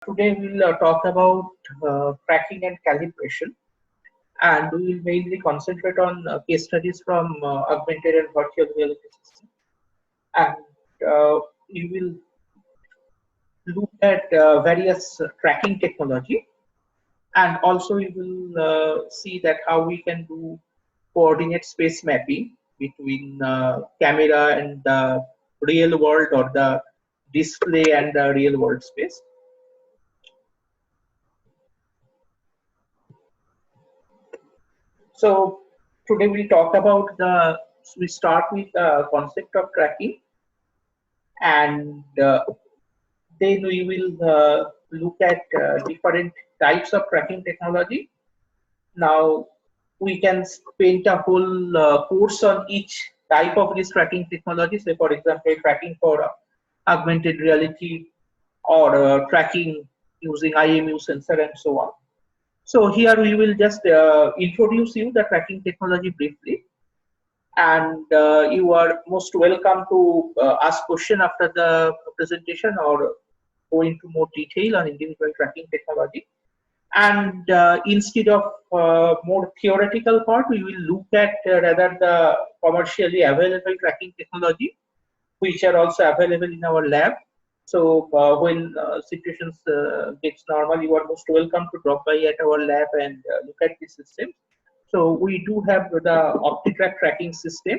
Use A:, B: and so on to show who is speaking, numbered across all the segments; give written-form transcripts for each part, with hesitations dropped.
A: Today we'll talk about tracking and calibration, and we will mainly concentrate on case studies from augmented and virtual reality system. And we will look at various tracking technology, and also we will see that how we can do coordinate space mapping between camera and the real world, or the display and the real world space. So today we'll talk about we start with the concept of tracking, and then we will look at different types of tracking technology. Now we can paint a whole course on each type of this tracking technology. Say for example, tracking for augmented reality, or tracking using IMU sensor and so on. So here we will just introduce you the tracking technology briefly, and you are most welcome to ask question after the presentation, or go into more detail on individual tracking technology. And instead of more theoretical part, we will look at rather the commercially available tracking technology, which are also available in our lab. So when situations gets normal, you are most welcome to drop by at our lab and look at the system. So we do have the OptiTrack tracking system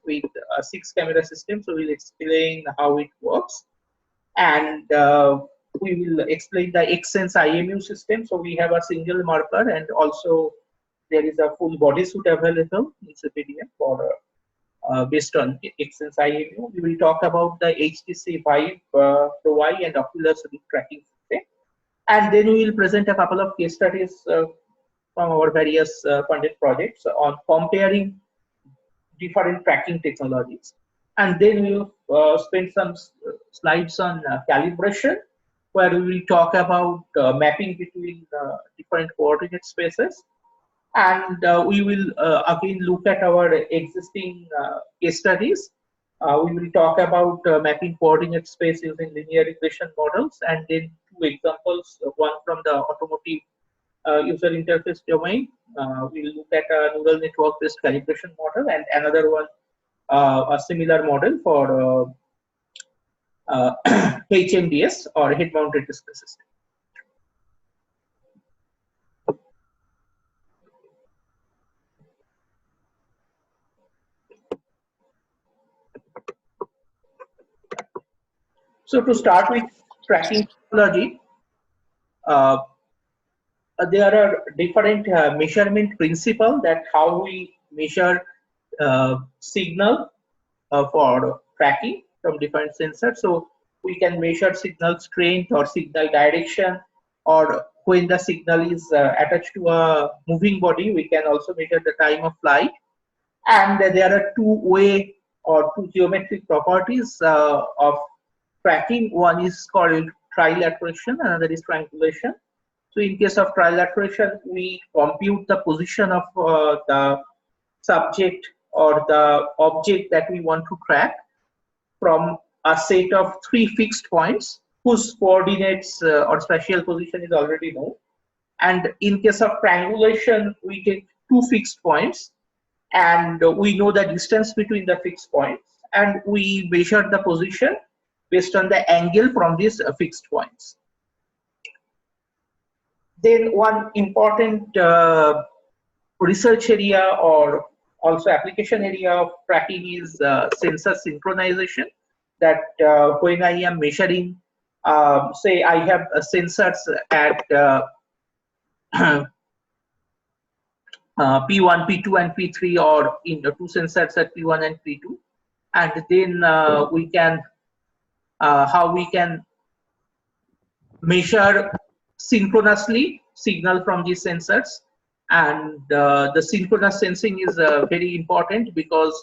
A: with a 6-camera system. So we'll explain how it works, and we will explain the Xsense IMU system. So we have a single marker, and also there is a full bodysuit available in CPDM for based on Xsense IMU. We will talk about the HTC Vive Pro Y and Oculus Rift tracking system, and then we will present a couple of case studies from our various funded projects on comparing different tracking technologies. And then we will spend some slides on calibration, where we will talk about mapping between different coordinate spaces. And we will again look at our existing case studies. We will talk about mapping coordinate space using linear regression models, and then 2 examples, one from the automotive user interface domain. We will look at a neural network based calibration model, and another one, a similar model for HMDS, or head mounted display system. So to start with tracking technology, uh, there are different measurement principles that how we measure signal for tracking from different sensors. So we can measure signal strength or signal direction, or when the signal is attached to a moving body, we can also measure the time of flight. And there are two-way or two geometric properties of tracking. One is called trilateration, another is triangulation. So in case of trilateration, we compute the position of the subject or the object that we want to track from a set of 3 fixed points whose coordinates or spatial position is already known. And in case of triangulation, we take 2 fixed points, and we know the distance between the fixed points, and we measure the position based on the angle from these fixed points. Then one important research area or also application area of tracking is sensor synchronization. That when I am measuring, say I have sensors at P1, P2, and P3, or in the 2 sensors at P1 and P2, and then we can how we can measure synchronously signal from these sensors. And the synchronous sensing is very important, because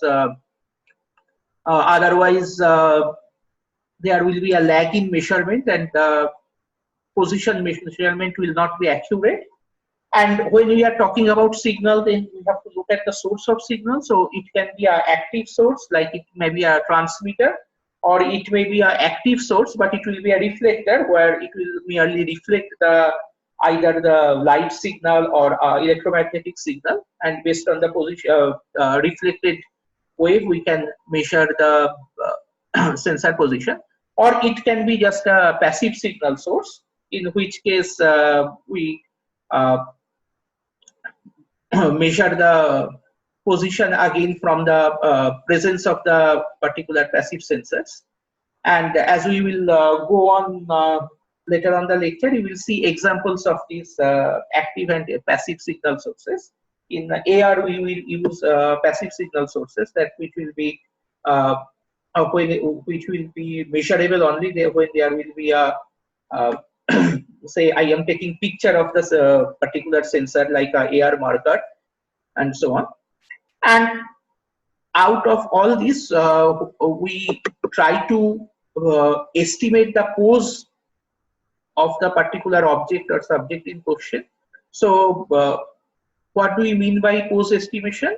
A: otherwise there will be a lag in measurement, and position measurement will not be accurate. And when we are talking about signal, then we have to look at the source of signal. So it can be an active source, like it may be a transmitter, or it may be an active source, but it will be a reflector where it will merely reflect either the light signal or electromagnetic signal, and based on the position reflected wave, we can measure the sensor position. Or it can be just a passive signal source, in which case we measure the position again from the presence of the particular passive sensors. And as we will go on later on the lecture, you will see examples of these active and passive signal sources. In AR, we will use passive signal sources which will be which will be measurable only there when there will be a say I am taking picture of this particular sensor like a AR marker and so on. And out of all this, we try to estimate the pose of the particular object or subject in question. So what do we mean by pose estimation?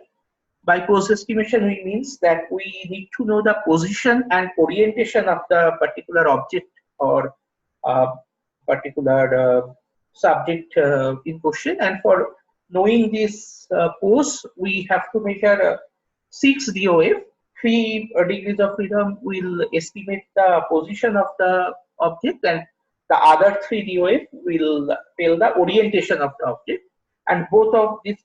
A: By pose estimation, we means that we need to know the position and orientation of the particular object or particular subject in question. And for knowing this pose, we have to measure 6 DOF. 3 degrees of freedom will estimate the position of the object, and the other 3 DOF will tell the orientation of the object. And both of these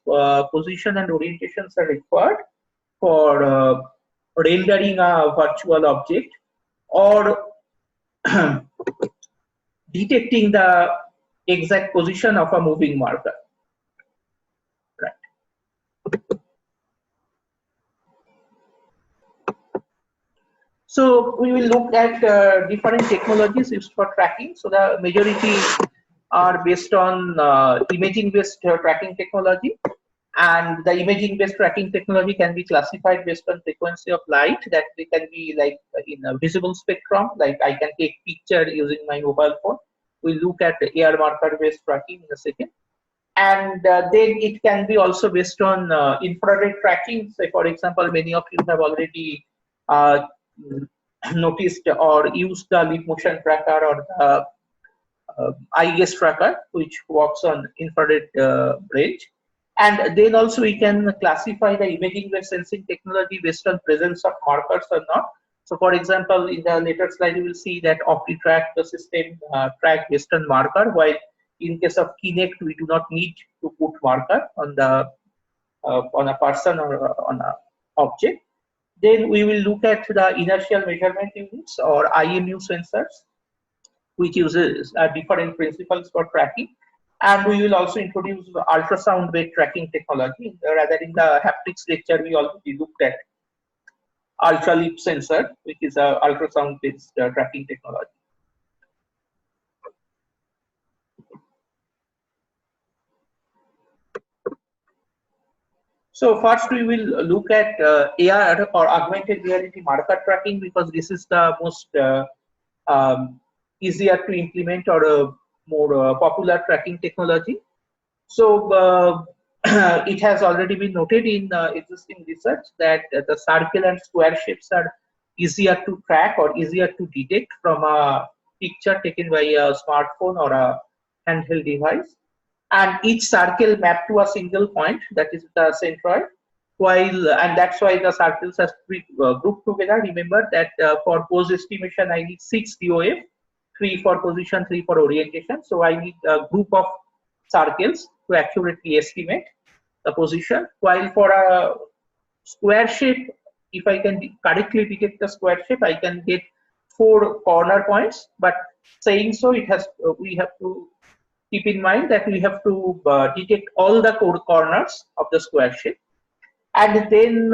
A: position and orientations are required for rendering a virtual object or detecting the exact position of a moving marker. Right. So we will look at different technologies used for tracking. So the majority are based on imaging-based tracking technology, and the imaging-based tracking technology can be classified based on frequency of light. That they can be like in a visible spectrum, like I can take picture using my mobile phone. We'll look at the AR marker-based tracking in a second. And then it can be also based on infrared tracking. Say, for example, many of you have already noticed or used the leap motion tracker or the eye gaze tracker, which works on infrared range. And then also we can classify the imaging-based sensing technology based on presence of markers or not. So for example, in the later slide, you will see that OptiTrack, the system track based on marker, while in case of Kinect, we do not need to put marker on the on a person or on an object. Then we will look at the inertial measurement units or IMU sensors, which uses different principles for tracking. And we will also introduce the ultrasound-based tracking technology. Rather, in the haptics lecture, we already looked at ultra-leap sensor, which is a ultrasound-based tracking technology. So first we will look at AR or augmented reality marker tracking, because this is the most easier to implement or more popular tracking technology. So it has already been noted in existing research that the circle and square shapes are easier to track or easier to detect from a picture taken by a smartphone or a handheld device. And each circle mapped to a single point, that is the centroid. And that's why the circles are grouped together. Remember that for pose estimation, I need 6 DOF, 3 for position, 3 for orientation. So I need a group of circles to accurately estimate the position. While for a square shape, if I can correctly detect the square shape, I can get 4 corner points. But saying so, it has we have to keep in mind that we have to detect all the corners of the square shape. And then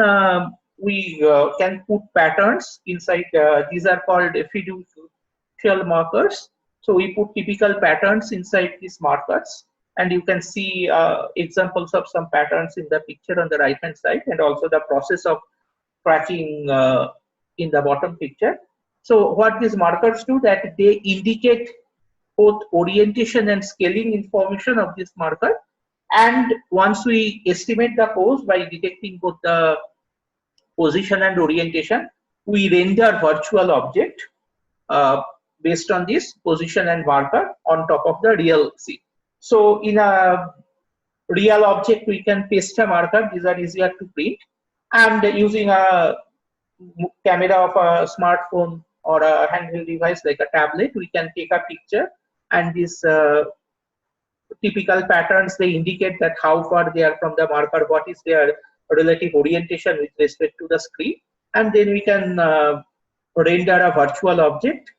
A: we can put patterns inside. These are called fiducial markers. So we put typical patterns inside these markers, and you can see examples of some patterns in the picture on the right hand side, and also the process of tracking in the bottom picture. So what these markers do, that they indicate both orientation and scaling information of this marker. And once we estimate the pose by detecting both the position and orientation, we render virtual object based on this position and marker on top of the real scene. So in a real object, we can paste a marker. These are easier to print, and using a camera of a smartphone or a handheld device like a tablet, we can take a picture, and these typical patterns, they indicate that how far they are from the marker, what is their relative orientation with respect to the screen, and then we can render a virtual object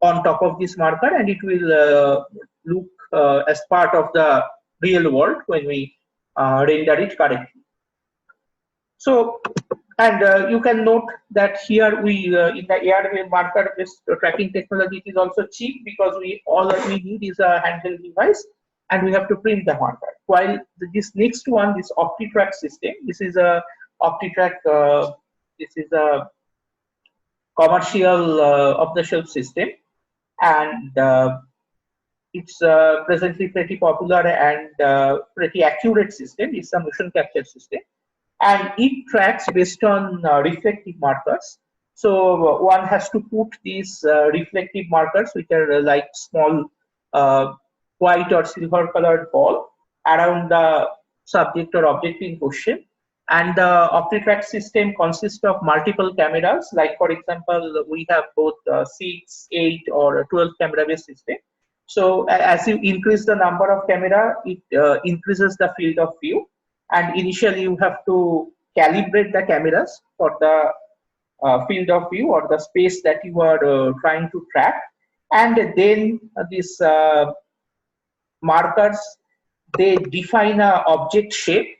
A: on top of this marker, and it will look as part of the real world when we render it correctly. So, and you can note that here we in the AR marker based tracking technology, it is also cheap because all we need is a handheld device, and we have to print the marker. While this next one, this OptiTrack system, this is a OptiTrack. This is a commercial off-the-shelf system, and it's presently pretty popular and pretty accurate system. It's a motion capture system, and it tracks based on reflective markers. So one has to put these reflective markers, which are like small white or silver colored ball around the subject or object in question. And the OptiTrack system consists of multiple cameras. Like for example, we have both 6, 8, or 12 camera based system. So as you increase the number of camera, it increases the field of view. And initially you have to calibrate the cameras for the field of view or the space that you are trying to track. And then these markers, they define an object shape,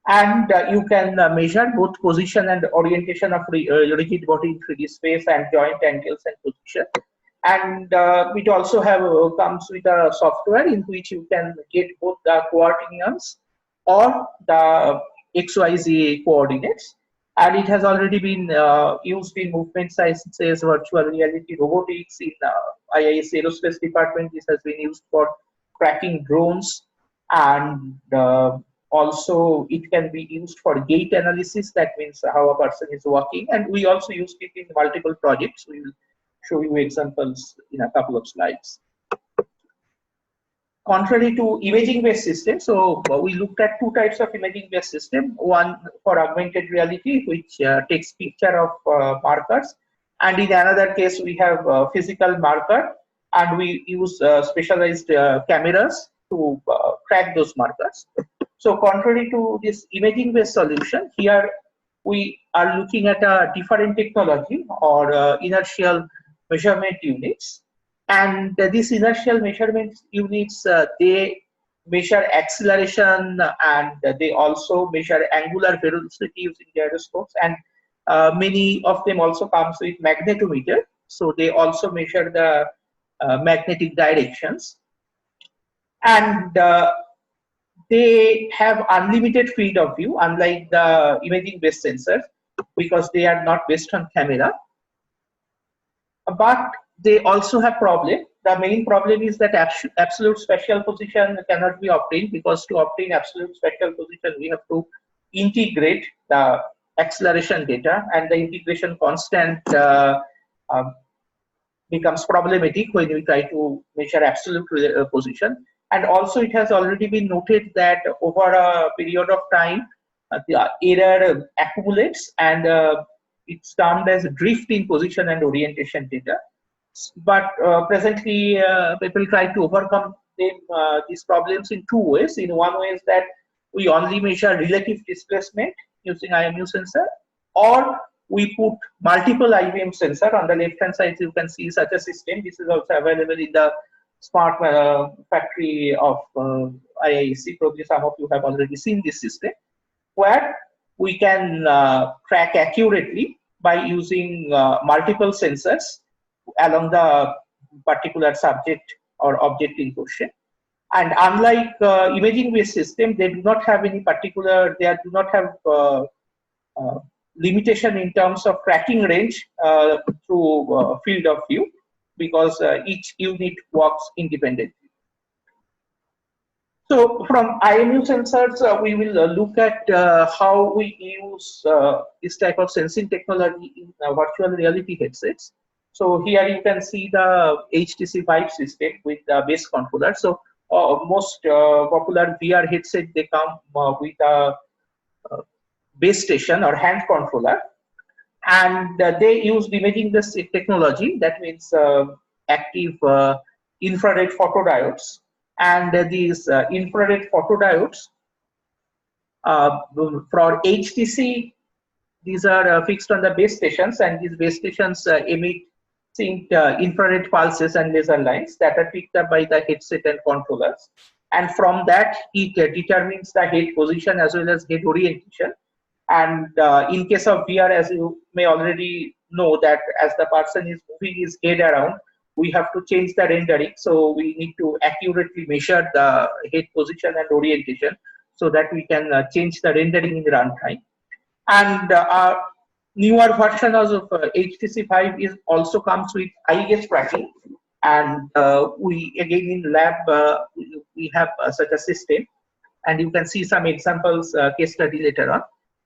A: and you can measure both position and orientation of rigid body in 3D space and joint angles and position. And it also comes with a software in which you can get both the coordinates or the XYZ coordinates. And it has already been used in movement sciences, virtual reality, robotics. In IIS Aerospace Department, this has been used for tracking drones, and also it can be used for gait analysis. That means how a person is walking, and we also used it in multiple projects. We will show you examples in a couple of slides. Contrary to imaging-based systems, so we looked at two types of imaging-based system. One for augmented reality, which takes picture of markers, and in another case we have physical marker, and we use specialized cameras to track those markers. So contrary to this imaging-based solution, here we are looking at a different technology or inertial measurement units. And these inertial measurement units, they measure acceleration, and they also measure angular velocity using gyroscopes, and many of them also comes with magnetometer. So they also measure the magnetic directions, and they have unlimited field of view, unlike the imaging based sensors, because they are not based on camera. But they also have problem. The main problem is that absolute spatial position cannot be obtained, because to obtain absolute spatial position we have to integrate the acceleration data, and the integration constant becomes problematic when we try to measure absolute position. And also it has already been noted that over a period of time the error accumulates, and it's termed as drift in position and orientation data. But presently people try to overcome these problems in two ways. In one way is that we only measure relative displacement using IMU sensor, or we put multiple IBM sensor. On the left hand side you can see such a system. This is also available in the smart factory of IISc. Probably some of you have already seen this system, where we can track accurately by using multiple sensors along the particular subject or object in question. And unlike imaging based system, they do not have any particular, they do not have limitation in terms of tracking range through field of view, because each unit works independently. So from IMU sensors, we will look at how we use this type of sensing technology in virtual reality headsets. So here you can see the HTC Vive system with the base controller. So most popular VR headset, they come with a base station or hand controller, and they used imaging this technology. That means active infrared photodiodes, and these infrared photodiodes for HTC, these are fixed on the base stations, and these base stations emit synced infrared pulses and laser lines that are picked up by the headset and controllers. And from that, it determines the head position as well as head orientation. And in case of VR, as you may already know, that as the person is moving his head around, we have to change the rendering. So we need to accurately measure the head position and orientation so that we can change the rendering in the runtime. And our newer version of HTC Vive is also comes with eye gaze tracking. And we again in lab we have such a system, and you can see some examples case study later on.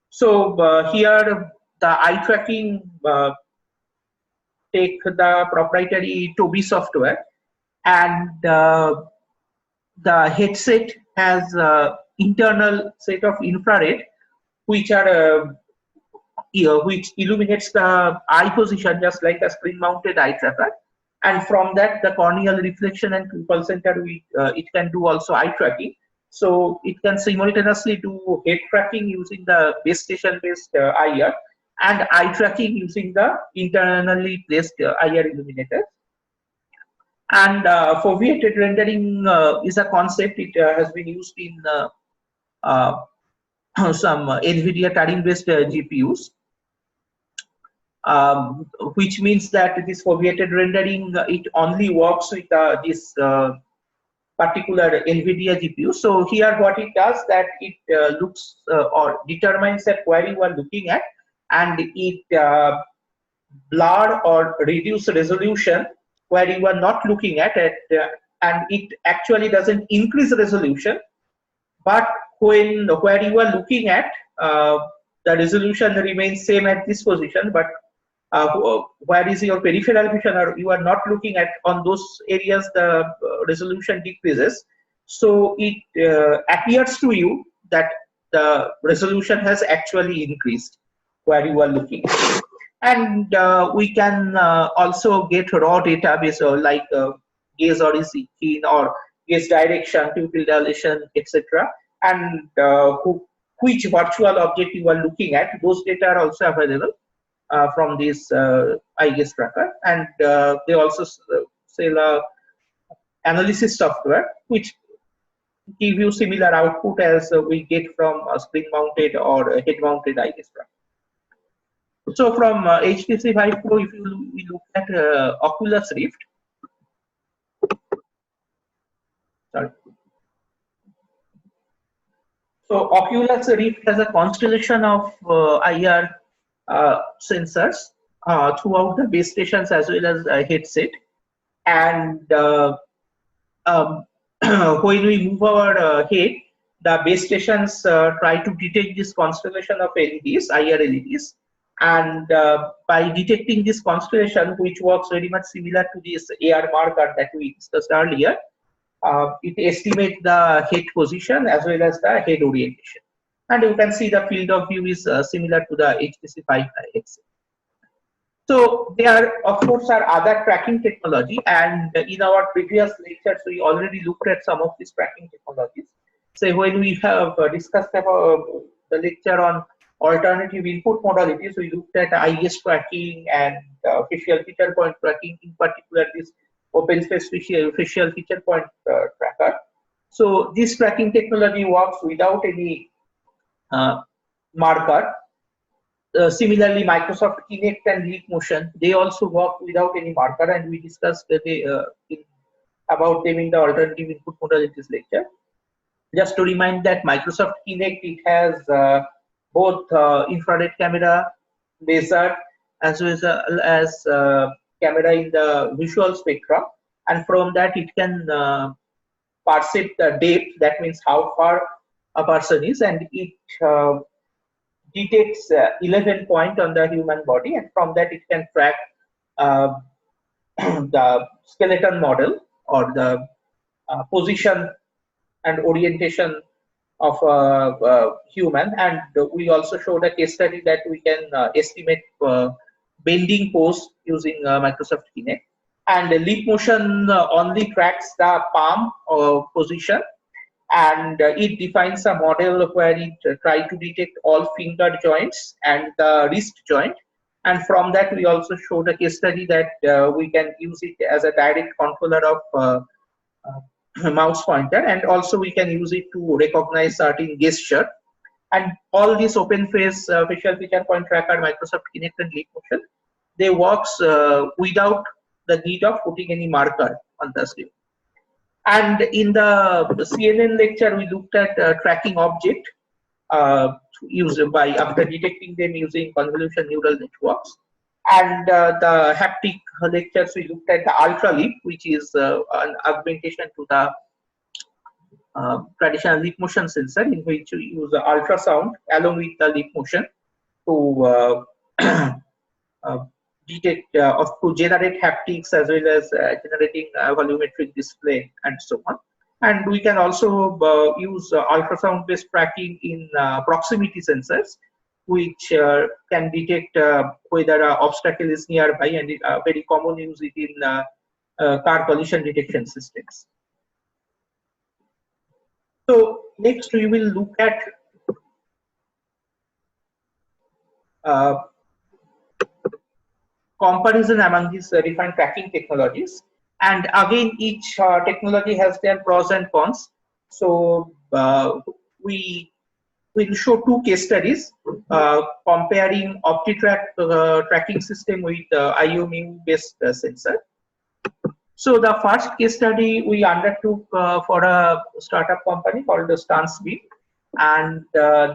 A: So here the eye tracking take the proprietary Tobii software, and the headset has internal set of infrared which are which illuminates the eye position just like a screen-mounted eye tracker. And from that, the corneal reflection and pupil center, it can do also eye tracking. So it can simultaneously do head tracking using the base station-based IR and eye tracking using the internally placed IR illuminator. And foveated rendering is a concept. It has been used in uh, some NVIDIA Turing-based GPUs. Which means that this foveated rendering, it only works with this particular NVIDIA GPU. So here what it does, that it looks or determines that where you are looking at, and it blur or reduce resolution where you are not looking at it, and it actually doesn't increase resolution, but where you are looking at, the resolution remains same at this position, but where is your peripheral vision, or you are not looking at, on those areas the resolution decreases. So it appears to you that the resolution has actually increased where you are looking. And we can also get raw data based on like gaze origin or gaze direction, pupil dilation, etc. And which virtual object you are looking at. Those data are also available from this eye gaze tracker, and they also sell analysis software which give you similar output as we get from a screen-mounted or a head-mounted eye gaze tracker. So from HTC Vive Pro, if we look at Oculus Rift, sorry. So Oculus Rift has a constellation of IR sensors throughout the base stations as well as headset, and when we move our head, the base stations try to detect this constellation of LEDs, IR LEDs, and by detecting this constellation, which works very much similar to this AR marker that we discussed earlier, it estimates the head position as well as the head orientation. And you can see the field of view is similar to the HTC Vive X. So there, of course, are other tracking technology, and in our previous lectures, we already looked at some of these tracking technologies. So when we have discussed about the lecture on alternative input modalities, we looked at eye gaze tracking and facial feature point tracking, in particular this open face facial feature point tracker. So this tracking technology works without any marker. Similarly, Microsoft Kinect and Leap Motion, they also work without any marker, and we discussed about them in the alternative input modalities lecture. Just to remind that Microsoft Kinect, it has both infrared camera, laser, as well as camera in the visual spectrum, and from that it can perceive the depth, that means how far a person is, and it detects 11 point on the human body, and from that it can track uh, the skeleton model or the position and orientation of a human. And we also showed a case study that we can estimate bending pose using Microsoft Kinect. And the leap motion only tracks the palm position, and it defines a model where it try to detect all finger joints and the wrist joint. And from that we also showed a case study that we can use it as a direct controller of mouse pointer, and also we can use it to recognize certain gesture. And all these open face facial feature point tracker, Microsoft Kinect and Leap Motion, they works without the need of putting any marker on the screen. And in the CNN lecture, we looked at tracking object after detecting them using convolution neural networks. And the haptic lectures, we looked at the ultraleap, which is an augmentation to the traditional leap motion sensor, in which we use the ultrasound along with the leap motion to detect to generate haptics, as well as generating volumetric display and so on. And we can also use ultrasound based tracking in proximity sensors, which can detect whether an obstacle is nearby, and very common use it in car collision detection systems. So next we will look at comparison among these different tracking technologies. And again, each technology has their pros and cons. So we will show two case studies comparing OptiTrack tracking system with IOMU based sensor. So the first case study we undertook for a startup company called Stansbeam, and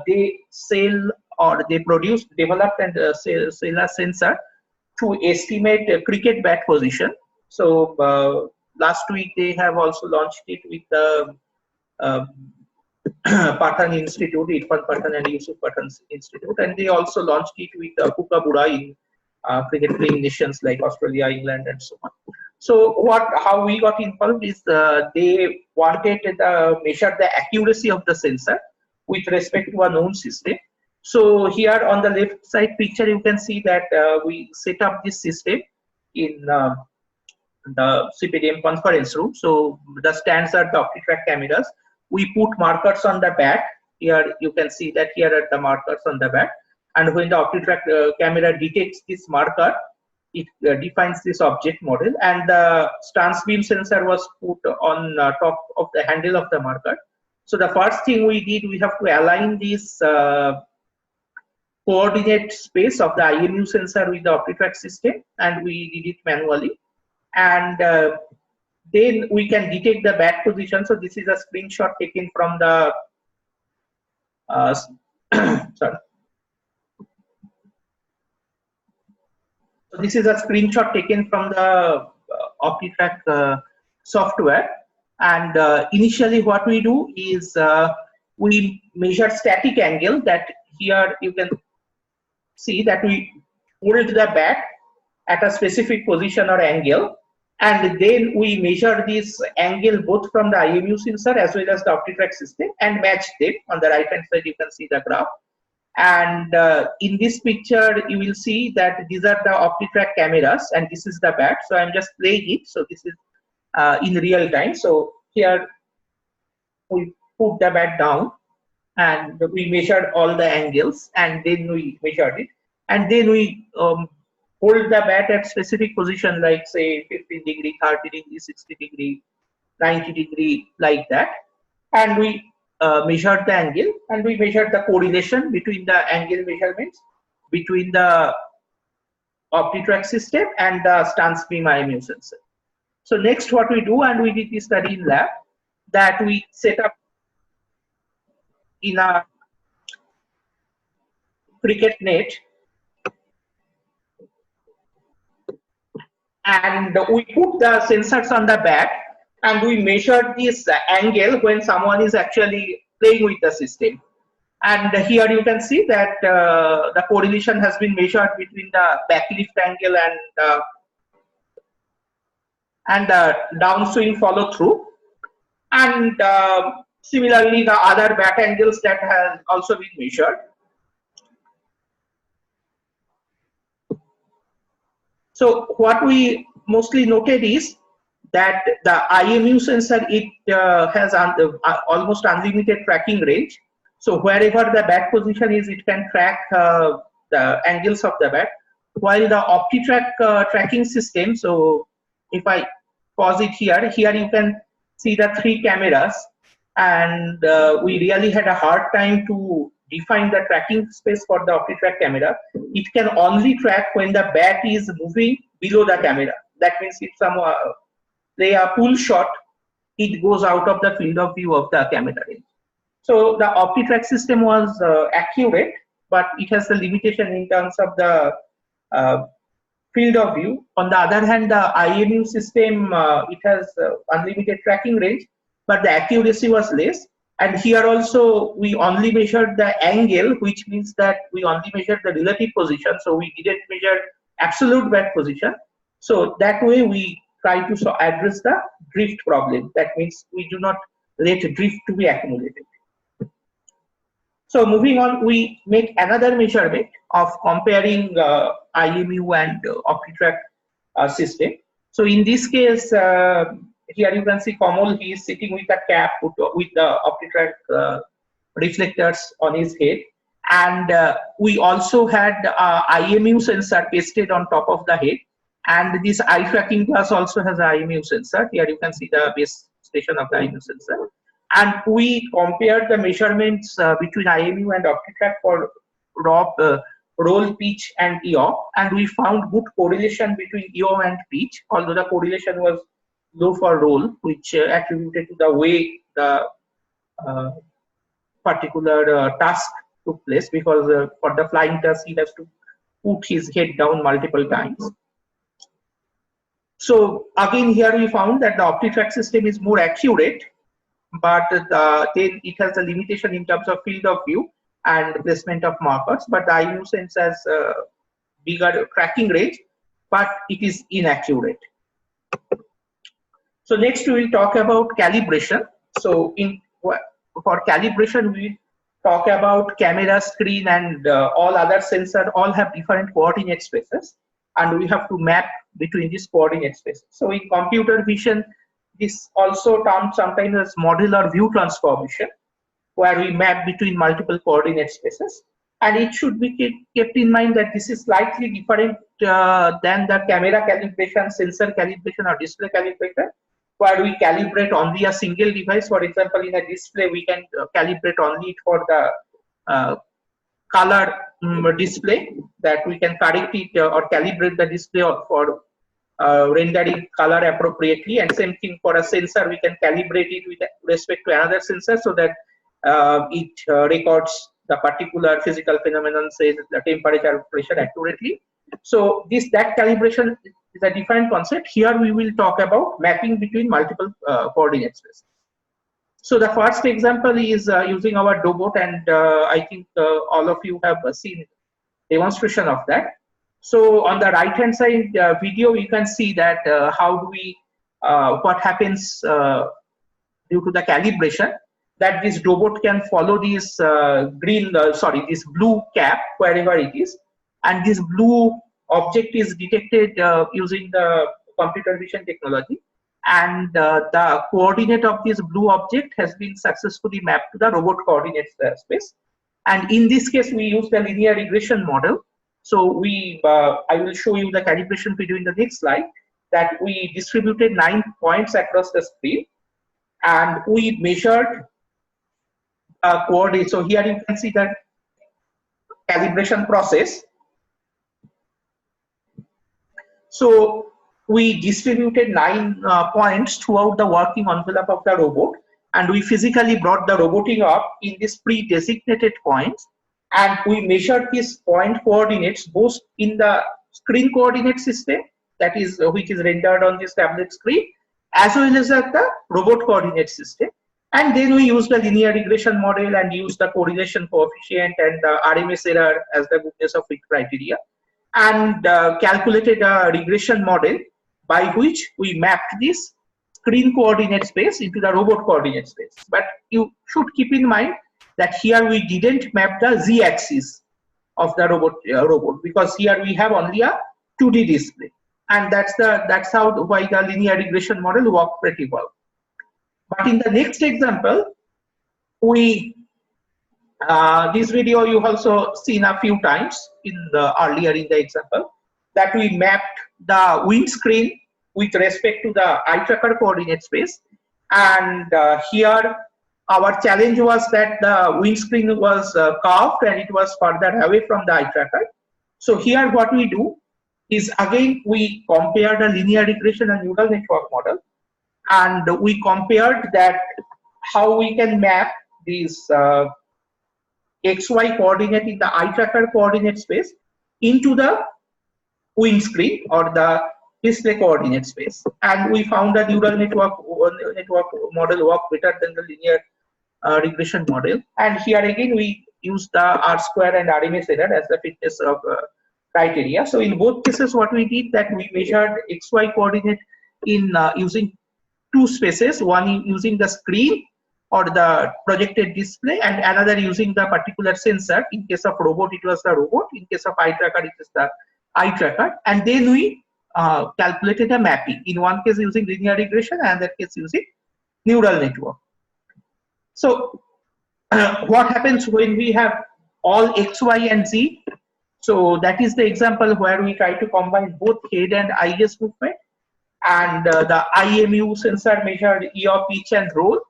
A: they sell, or they developed and sell a sensor to estimate cricket bat position. So last week they have also launched it with the Pathan Institute, Irfan Pathan and Yusuf Pathan Institute, and they also launched it with Kookaburra in cricket playing nations like Australia, England, and so on. So how we got involved is they wanted to measure the accuracy of the sensor with respect to a known system. So here on the left side picture, you can see that we set up this system in the CPDM conference room. So the stands are the OptiTrack cameras. We put markers on the bat. Here you can see that here are the markers on the bat. And when the OptiTrack camera detects this marker, it defines this object model. And the Stansbeam sensor was put on top of the handle of the marker. So the first thing we did, we have to align this coordinate space of the IMU sensor with the OptiTrack system, and we did it manually. And then we can detect the bat position. So this is a screenshot taken from the sorry. So this is a screenshot taken from the OptiTrack software. And initially what we do is we measure static angle. That here you can see that we hold the bat at a specific position or angle, and then we measure this angle both from the IMU sensor as well as the OptiTrack system and match them. On the right hand side you can see the graph. And in this picture you will see that these are the OptiTrack cameras and this is the bat. So I'm just playing it. So this is in real time. So here we put the bat down and we measured all the angles, and then we measured it, and then we hold the bat at specific position, like say 15 degree, 30 degree, 60 degree, 90 degree, like that. And we measured the angle, and we measured the correlation between the angle measurements between the OptiTrack system and the Stansbeam IMU sensor. So next what we do, and we did this study in lab, that we set up in a cricket net, and we put the sensors on the bat, and we measured this angle when someone is actually playing with the system. And here you can see that the correlation has been measured between the backlift angle and the downswing follow through. And similarly, the other bat angles that has also been measured. So what we mostly noted is that the IMU sensor, it has almost unlimited tracking range. So wherever the bat position is, it can track the angles of the bat. While the OptiTrack tracking system, so if I pause it here you can see the 3 cameras, and we really had a hard time to define the tracking space for the OptiTrack camera. It can only track when the bat is moving below the camera. That means if some play a pull shot, it goes out of the field of view of the camera range. So the OptiTrack system was accurate, but it has a limitation in terms of the field of view. On the other hand, the IMU system, it has unlimited tracking range, but the accuracy was less. And here also we only measured the angle, which means that we only measured the relative position. So we didn't measure absolute bat position. So that way we try to address the drift problem. That means we do not let drift to be accumulated. So moving on, we make another measurement of comparing IMU and OptiTrack system. So in this case, here you can see Kamal, he is sitting with a cap with the OptiTrack reflectors on his head. And we also had IMU sensor pasted on top of the head. And this eye tracking glass also has an IMU sensor. Here you can see the base station of the IMU sensor. And we compared the measurements between IMU and OptiTrack for roll, pitch, and yaw. And we found good correlation between yaw and pitch, although the correlation was low for roll, which attributed to the way the particular task took place, because for the flying task he has to put his head down multiple times. So again, here we found that the OptiTrack system is more accurate, but then it has a limitation in terms of field of view and placement of markers. But the IMU sense has bigger tracking range, but it is inaccurate. So next we will talk about calibration. So for calibration, we talk about camera, screen, and all other sensors all have different coordinate spaces, and we have to map between these coordinate spaces. So in computer vision, this also termed sometimes as modular view transformation, where we map between multiple coordinate spaces. And it should be kept in mind that this is slightly different than the camera calibration, sensor calibration, or display calibration, where we calibrate only a single device. For example, in a display, we can calibrate only for the color display, that we can correct it or calibrate the display for rendering color appropriately. And same thing for a sensor, we can calibrate it with respect to another sensor so that it records the particular physical phenomenon, say the temperature or pressure, accurately. So that calibration is a different concept. Here we will talk about mapping between multiple coordinate spaces. So the first example is using our Dobot, and I think all of you have seen demonstration of that. So on the right hand side video, you can see that how do we what happens due to the calibration, that this Dobot can follow this this blue cap wherever it is, and this blue object is detected using the computer vision technology, and the coordinate of this blue object has been successfully mapped to the robot coordinate space. And in this case, we use the linear regression model. So I will show you the calibration video in the next slide, that we distributed 9 points across the screen, and we measured coordinates. So here you can see that calibration process. So we distributed 9 points throughout the working envelope of the robot, and we physically brought the roboting up in these pre-designated points, and we measured these point coordinates both in the screen coordinate system, that is which is rendered on this tablet screen, as well as at the robot coordinate system. And then we use the linear regression model and use the correlation coefficient and the RMS error as the goodness of fit criteria, and calculated a regression model by which we mapped this screen coordinate space into the robot coordinate space. But you should keep in mind that here we didn't map the z-axis of the robot because here we have only a 2D display, and that's how why the linear regression model worked pretty well. But in the next example, we this video you also seen a few times in the earlier in the example, that we mapped the windscreen with respect to the eye tracker coordinate space, and here our challenge was that the windscreen was curved and it was further away from the eye tracker. So here what we do is, again we compare the linear regression and neural network model, and we compared that how we can map these XY coordinate in the eye tracker coordinate space into the windscreen or the display coordinate space. And we found the neural network model work better than the linear regression model. And here again we use the R-square and RMS error as the fitness of criteria. So in both cases what we did, that we measured XY coordinate in using two spaces, one using the screen or the projected display and another using the particular sensor. In case of robot it was the robot, in case of eye tracker it is the eye tracker, and then we calculated a mapping, in one case using linear regression and another case using neural network. So what happens when we have all X, Y and Z? So that is the example where we try to combine both head and eye gaze movement, and the IMU sensor measured E of pitch and roll,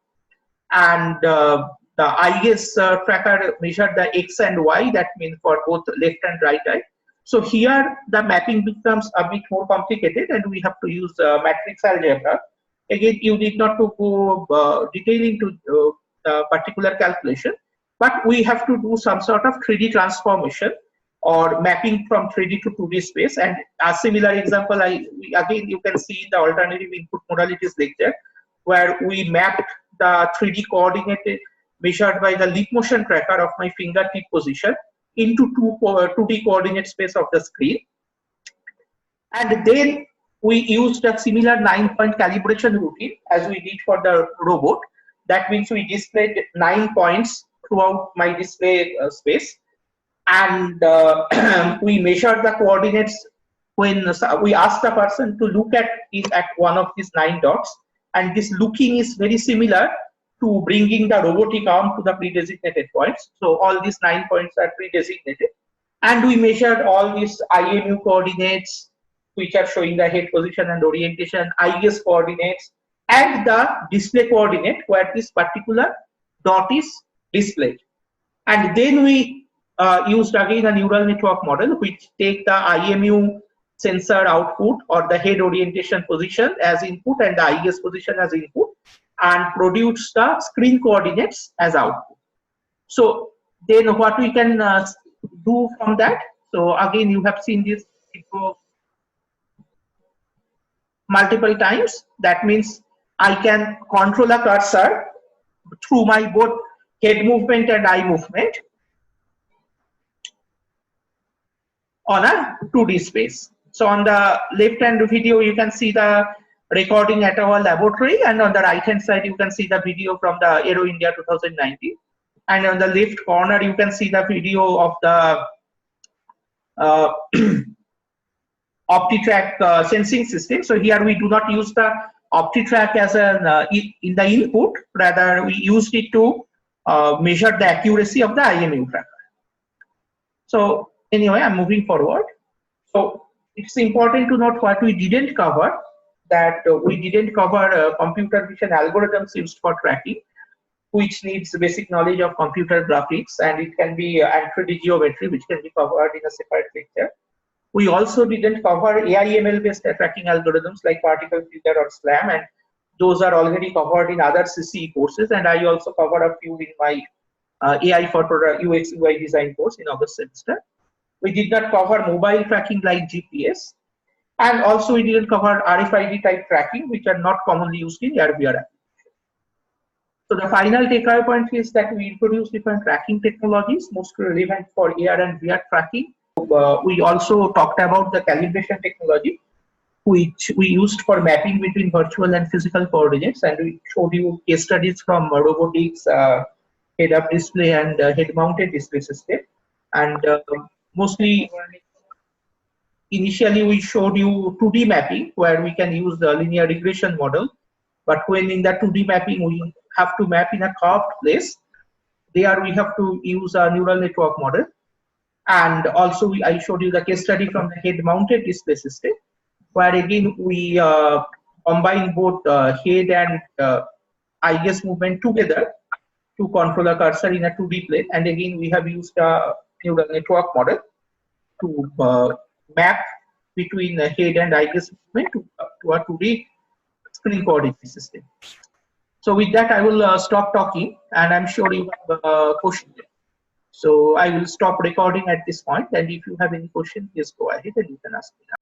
A: and the eye gaze tracker measured the X and Y, that means for both left and right eye. So here the mapping becomes a bit more complicated and we have to use matrix algebra. Again, you need not to go detail into particular calculation, but we have to do some sort of 3D transformation or mapping from 3D to 2D space. And a similar example, again you can see in the alternative input modalities lecture, where we mapped the 3D coordinate measured by the leap motion tracker of my fingertip position into 2D coordinate space of the screen. And then we used a similar 9-point calibration routine as we did for the robot. That means we displayed 9 points throughout my display space, and we measured the coordinates when we asked the person to look at it at one of these 9 dots, and this looking is very similar to bringing the robotic arm to the pre-designated points. So all these 9 points are pre-designated, and we measured all these IMU coordinates which are showing the head position and orientation, eye gaze coordinates, and the display coordinate where this particular dot is displayed. And then we used again a neural network model which take the IMU sensor output or the head orientation position as input and the eye gaze position as input, and produce the screen coordinates as output. So then what we can do from that, so again you have seen this multiple times. That means I can control a cursor through my both head movement and eye movement on a 2D space. So on the left hand video you can see the recording at our laboratory, and on the right hand side you can see the video from the Aero India 2019, and on the left corner you can see the video of the OptiTrack sensing system. So here we do not use the OptiTrack as an in the input, rather we used it to measure the accuracy of the IMU tracker. So anyway, I'm moving forward. So it's important to note what we didn't cover, that we didn't cover computer vision algorithms used for tracking, which needs basic knowledge of computer graphics, and it can be and 3D geometry, which can be covered in a separate lecture. We also didn't cover AI/ML based tracking algorithms like particle filter or SLAM, and those are already covered in other CCE courses, and I also covered a few in my AI for UX UI design course in August semester. We did not cover mobile tracking like GPS, And also we didn't cover RFID type tracking, which are not commonly used in AR/VR applications. So the final takeaway point is that we introduce different tracking technologies, most relevant for AR and VR tracking. We also talked about the calibration technology, which we used for mapping between virtual and physical coordinates, and we showed you case studies from robotics, head-up display, and head-mounted display system. And mostly, initially we showed you 2D mapping, where we can use the linear regression model. But when in that 2D mapping, we have to map in a curved place, there we have to use a neural network model. And also I showed you the case study from the head-mounted display system, where again we combine both head and eye gaze movement together to control a cursor in a 2D plane. And again, we have used a neural network model to map between the head and eye gaze movement to a 2D screen coordinate system. So with that, I will stop talking, and I'm sure you have a question. So I will stop recording at this point, and if you have any question, please go ahead and you can ask me now.